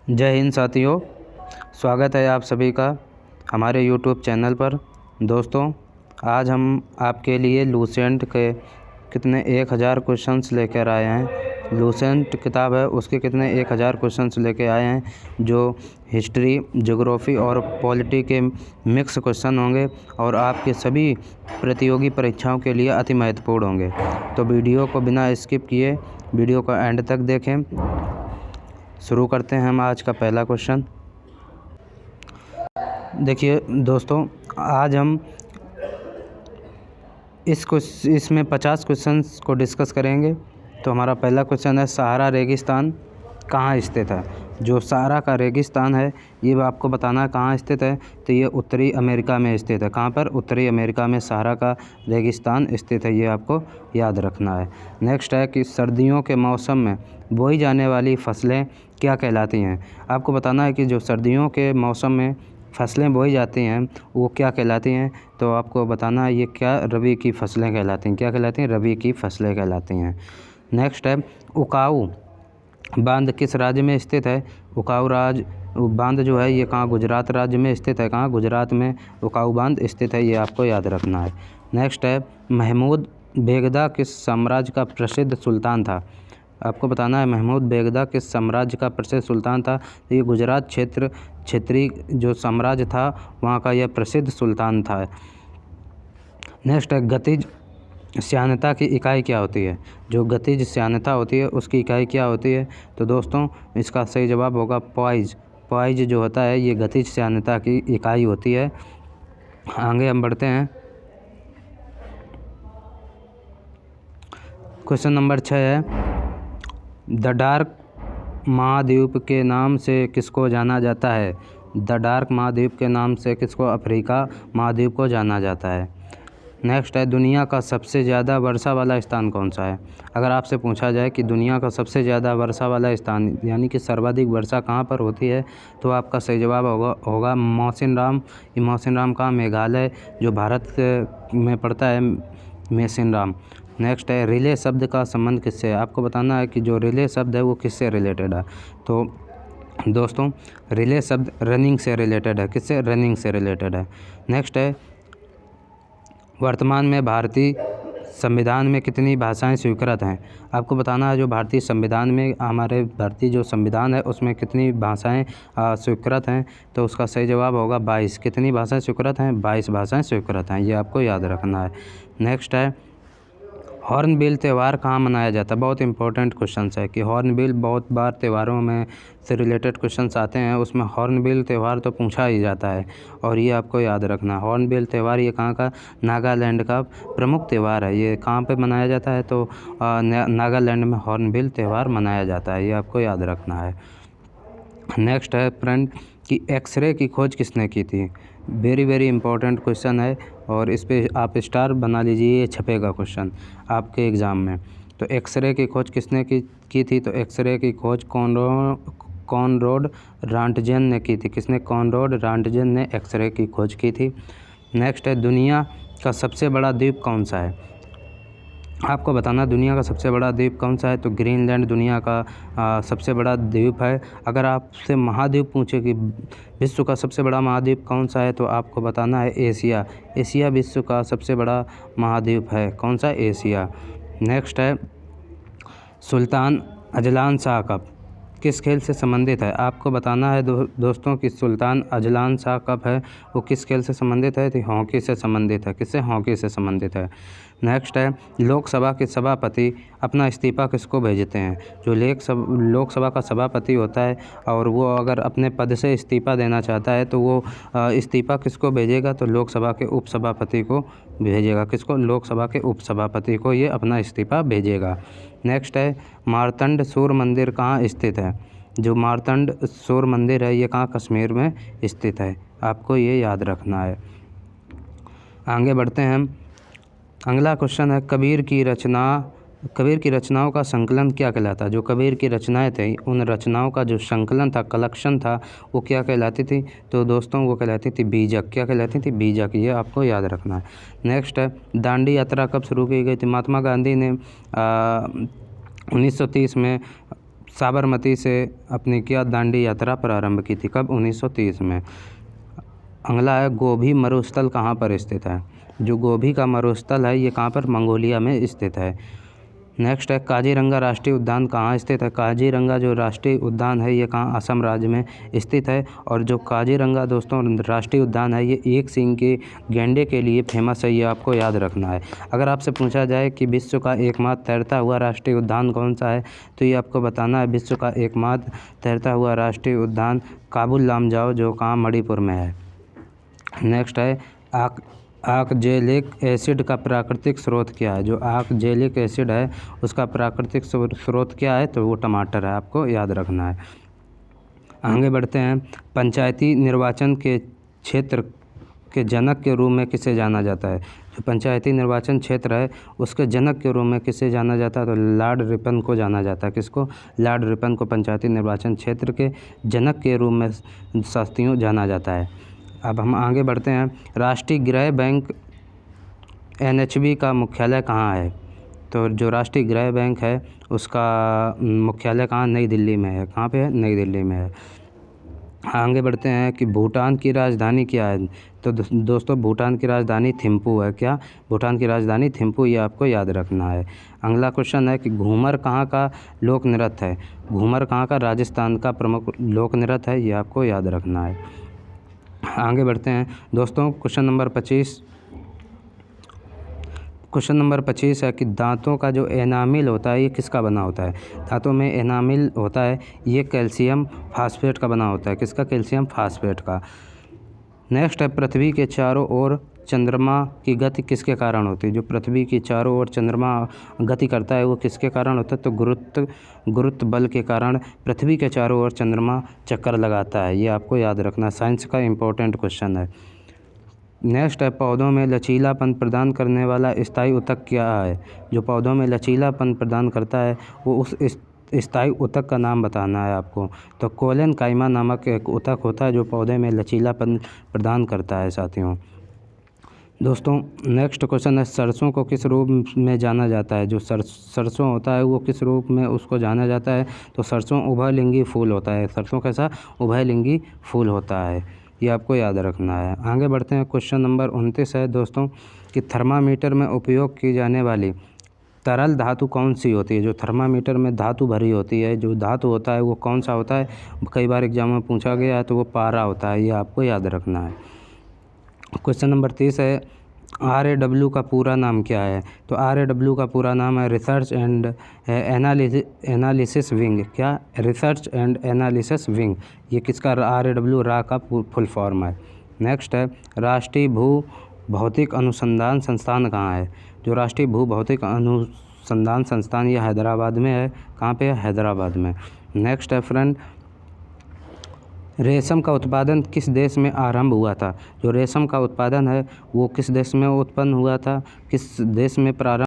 जय हिंद साथियों, स्वागत है आप सभी का हमारे यूट्यूब चैनल पर। दोस्तों, आज हम आपके लिए लूसेंट के कितने 1000 क्वेश्चंस लेकर आए हैं। लूसेंट किताब है, उसके कितने 1000 क्वेश्चंस लेके आए हैं, जो हिस्ट्री, ज्योग्राफी और पॉलिटी के मिक्स क्वेश्चन होंगे और आपके सभी प्रतियोगी परीक्षाओं के लिए अति महत्वपूर्ण होंगे। तो वीडियो को बिना स्किप किए वीडियो को एंड तक देखें। शुरू करते हैं हम आज का पहला क्वेश्चन। देखिए दोस्तों, आज हम इसमें 50 क्वेश्चंस को डिस्कस करेंगे। तो हमारा पहला क्वेश्चन है, सहारा रेगिस्तान कहाँ स्थित है। जो सहारा का रेगिस्तान है, ये आपको बताना है कहाँ स्थित है। तो ये उत्तरी अमेरिका में स्थित है। कहाँ पर? उत्तरी अमेरिका में सहारा का रेगिस्तान स्थित है, ये आपको याद रखना है। नेक्स्ट है कि सर्दियों के मौसम में बोई जाने वाली फसलें क्या कहलाती हैं। आपको बताना है कि जो सर्दियों के मौसम में फसलें बोई जाती हैं वो क्या कहलाती हैं। तो आपको बताना है ये क्या रबी की फसलें कहलाती हैं। क्या कहलाती हैं? रबी की फसलें कहलाती हैं। नेक्स्ट है, उकाऊ बांध किस राज्य में स्थित है। उकाऊ बांध जो है ये कहाँ? गुजरात राज्य में स्थित है। कहाँ? गुजरात में उकाऊ बांध स्थित है, ये आपको याद रखना है। नेक्स्ट है, महमूद बेगदा किस साम्राज्य का प्रसिद्ध सुल्तान था। आपको बताना है महमूद बेगदा किस साम्राज्य का प्रसिद्ध सुल्तान था। तो ये गुजरात क्षेत्रीय जो साम्राज्य था वहाँ का यह प्रसिद्ध सुल्तान था। नेक्स्ट है, गतिज श्यानता की इकाई क्या होती है। जो गतिज श्यानता होती है उसकी इकाई क्या होती है। तो दोस्तों, इसका सही जवाब होगा पॉइज। पॉइज जो होता है ये गतिज श्यानता की इकाई होती है। आगे हम बढ़ते हैं। क्वेश्चन नंबर 6 है, द डार्क महाद्वीप के नाम से किसको जाना जाता है। द डार्क महाद्वीप के नाम से किसको? अफ्रीका महाद्वीप को जाना जाता है। नेक्स्ट है, दुनिया का सबसे ज़्यादा वर्षा वाला स्थान कौन सा है। अगर आपसे पूछा जाए कि दुनिया का सबसे ज़्यादा वर्षा वाला स्थान यानी कि सर्वाधिक वर्षा कहाँ पर होती है, तो आपका सही जवाब होगा मौसिनराम। ये मौसिनराम कहाँ? मेघालय जो भारत में पड़ता है, मौसिनराम। नेक्स्ट है, रिले शब्द का संबंध किससे है। आपको बताना है कि जो रिले शब्द है वो किससे रिलेटेड है। तो दोस्तों, रिले शब्द रनिंग से रिलेटेड है। किससे? रनिंग से रिलेटेड है। नेक्स्ट है, वर्तमान में भारतीय संविधान में कितनी भाषाएं स्वीकृत हैं। आपको बताना है जो भारतीय संविधान में हमारे भारतीय जो संविधान है उसमें कितनी भाषाएं स्वीकृत हैं। तो उसका सही जवाब होगा 22। कितनी भाषाएं स्वीकृत हैं? 22 भाषाएं स्वीकृत हैं, ये आपको याद रखना है। नेक्स्ट है, हॉर्नबिल त्यौहार कहाँ मनाया जाता है। बहुत इंपॉर्टेंट क्वेश्चन है कि हॉर्नबिल बहुत बार त्योहारों में से रिलेटेड क्वेश्चंस आते हैं, उसमें हॉर्नबिल त्यौहार तो पूछा ही जाता है और ये आपको याद रखना है। हॉर्नबिल त्यौहार ये कहाँ का? नागालैंड का प्रमुख त्यौहार है। ये कहाँ पे मनाया जाता है? तो नागालैंड में हॉर्नबिल त्यौहार मनाया जाता है, ये आपको याद रखना है। नेक्स्ट है फ्रेंड कि एक्सरे की खोज किसने की थी। वेरी इंपॉर्टेंट क्वेश्चन है और इस पे आप स्टार बना लीजिए, ये छपेगा क्वेश्चन आपके एग्ज़ाम में। तो एक्सरे की खोज किसने की थी। तो एक्सरे की खोज कॉनराड रॉन्टगेन ने की थी। किसने? कॉनराड रॉन्टगेन ने एक्सरे की खोज की थी। नेक्स्ट है, दुनिया का सबसे बड़ा द्वीप कौन सा है। आपको बताना दुनिया का सबसे बड़ा द्वीप कौन सा है। तो ग्रीनलैंड दुनिया का सबसे बड़ा द्वीप है। अगर आपसे महाद्वीप पूछे कि विश्व का सबसे बड़ा महाद्वीप कौन सा है, तो आपको बताना है एशिया। एशिया विश्व का सबसे बड़ा महाद्वीप है। कौन सा? एशिया। नेक्स्ट है, सुल्तान अजलान शाह कप किस खेल से संबंधित है। आपको बताना है दोस्तों कि सुल्तान अजलान शाह कप है वो किस खेल से संबंधित है। तो हॉकी से संबंधित है। किससे? हॉकी से संबंधित है। नेक्स्ट है, लोकसभा के सभापति अपना इस्तीफा किसको भेजते हैं। जो लोकसभा का सभापति होता है और वो अगर अपने पद से इस्तीफा देना चाहता है तो वो इस्तीफा किसको भेजेगा। तो लोकसभा के उपसभापति को भेजेगा। किसको? लोकसभा के उपसभापति को ये अपना इस्तीफा भेजेगा। नेक्स्ट है, मार्तंड सूर्य मंदिर कहाँ स्थित है। जो मार्तंड सूर्य मंदिर है ये कहाँ? कश्मीर में स्थित है, आपको ये याद रखना है। आगे बढ़ते हैं हम। अगला क्वेश्चन है, कबीर की रचनाओं का संकलन क्या कहलाता है। जो कबीर की रचनाएं थी उन रचनाओं का जो संकलन था, कलेक्शन था, वो क्या कहलाती थी। तो दोस्तों वो कहलाती थी बीजक। क्या कहलाती थी? बीजक, ये आपको याद रखना है। नेक्स्ट है, दांडी यात्रा कब शुरू की गई थी। महात्मा गांधी ने 1930 में साबरमती से अपनी क्या दांडी यात्रा प्रारंभ की थी, कब? 1930 में। अगला है गोभी मरुस्थल कहाँ पर स्थित है? जो गोभी का मरुस्थल है ये कहाँ पर? मंगोलिया में स्थित है। नेक्स्ट है काजीरंगा राष्ट्रीय उद्यान कहाँ स्थित है? काजीरंगा जो राष्ट्रीय उद्यान है ये कहाँ? असम राज्य में स्थित है। और जो काजीरंगा दोस्तों राष्ट्रीय उद्यान है ये एक सींग के गैंडे के लिए फेमस है, ये आपको याद रखना है। अगर आपसे पूछा जाए कि विश्व का एकमात्र तैरता हुआ राष्ट्रीय उद्यान कौन सा है, तो ये आपको बताना है विश्व का एकमात्र तैरता हुआ राष्ट्रीय उद्यान काबुल लामजाओ, जो कहाँ? मणिपुर में है। नेक्स्ट है ऑक्जेलिक एसिड का प्राकृतिक स्रोत क्या है? जो ऑक्जेलिक एसिड है उसका प्राकृतिक स्रोत क्या है? तो वो टमाटर है, आपको याद रखना है। आगे बढ़ते हैं। पंचायती निर्वाचन के क्षेत्र के जनक के रूप में किसे जाना जाता है? जो पंचायती निर्वाचन क्षेत्र है उसके जनक के रूप में किसे जाना जाता है? तो लॉर्ड रिपन को जाना जाता है। किसको? लॉर्ड रिपन को पंचायती निर्वाचन क्षेत्र के जनक के रूप में साथियों जाना जाता है। अब हम आगे बढ़ते हैं। राष्ट्रीय गृह बैंक NHB का मुख्यालय कहाँ है? तो जो राष्ट्रीय गृह बैंक है उसका मुख्यालय कहाँ? नई दिल्ली में है। कहाँ पे है? नई दिल्ली में है। आगे बढ़ते हैं कि भूटान की राजधानी क्या है? तो दोस्तों भूटान की राजधानी थिम्पू है। क्या? भूटान की राजधानी थिम्पू, ये आपको याद रखना है। अगला क्वेश्चन है कि घूमर कहाँ का लोक नृत्य है? घूमर कहाँ का? राजस्थान का प्रमुख लोक नृत्य है, ये आपको याद रखना है। आगे बढ़ते हैं दोस्तों। क्वेश्चन नंबर 25 है कि दांतों का जो एनामिल होता है ये किसका बना होता है? दांतों में एनामिल होता है ये कैल्शियम फास्फेट का बना होता है। किसका? कैल्शियम फास्फेट का। नेक्स्ट है पृथ्वी के चारों ओर चंद्रमा की गति किसके कारण होती है? जो पृथ्वी की चारों ओर चंद्रमा गति करता है वो किसके कारण होता है? तो गुरुत्व बल के कारण पृथ्वी के चारों ओर चंद्रमा चक्कर लगाता है, ये आपको याद रखना। साइंस का इम्पोर्टेंट क्वेश्चन है। नेक्स्ट है पौधों में लचीलापन प्रदान करने वाला स्थायी ऊतक क्या है? जो पौधों में लचीलापन प्रदान करता है वो उस स्थायी ऊतक का नाम बताना है आपको। तो कोलेनकाइमा नामक एक ऊतक होता है जो पौधे में लचीलापन प्रदान करता है साथियों। दोस्तों नेक्स्ट क्वेश्चन है सरसों को किस रूप में जाना जाता है? जो सरसों होता है वो किस रूप में उसको जाना जाता है? तो सरसों उभयलिंगी फूल होता है। सरसों कैसा? उभयलिंगी फूल होता है, ये आपको याद रखना है। आगे बढ़ते हैं। क्वेश्चन नंबर 29 है दोस्तों कि थर्मामीटर में उपयोग की जाने वाली तरल धातु कौन सी होती है? जो थर्मामीटर में धातु भरी होती है, जो धातु होता है वो कौन सा होता है? कई बार एग्जाम में पूछा गया है, तो वो पारा होता है, ये आपको याद रखना है। क्वेश्चन नंबर 30 है RAW का पूरा नाम क्या है? तो RAW का पूरा नाम है रिसर्च एंड एनालिसिस विंग। क्या? रिसर्च एंड एनालिसिस विंग, ये किसका? RAW रा का फुल फॉर्म है। नेक्स्ट है राष्ट्रीय भू भौतिक अनुसंधान संस्थान कहाँ है? जो राष्ट्रीय भू भौतिक अनुसंधान संस्थान ये हैदराबाद में है। कहाँ पे है? हैदराबाद में। नेक्स्ट है फ्रेंड रेशम का उत्पादन किस देश में आरंभ हुआ था? जो रेशम का उत्पादन है वो किस देश में उत्पन्न हुआ था? किस देश में प्रारंभ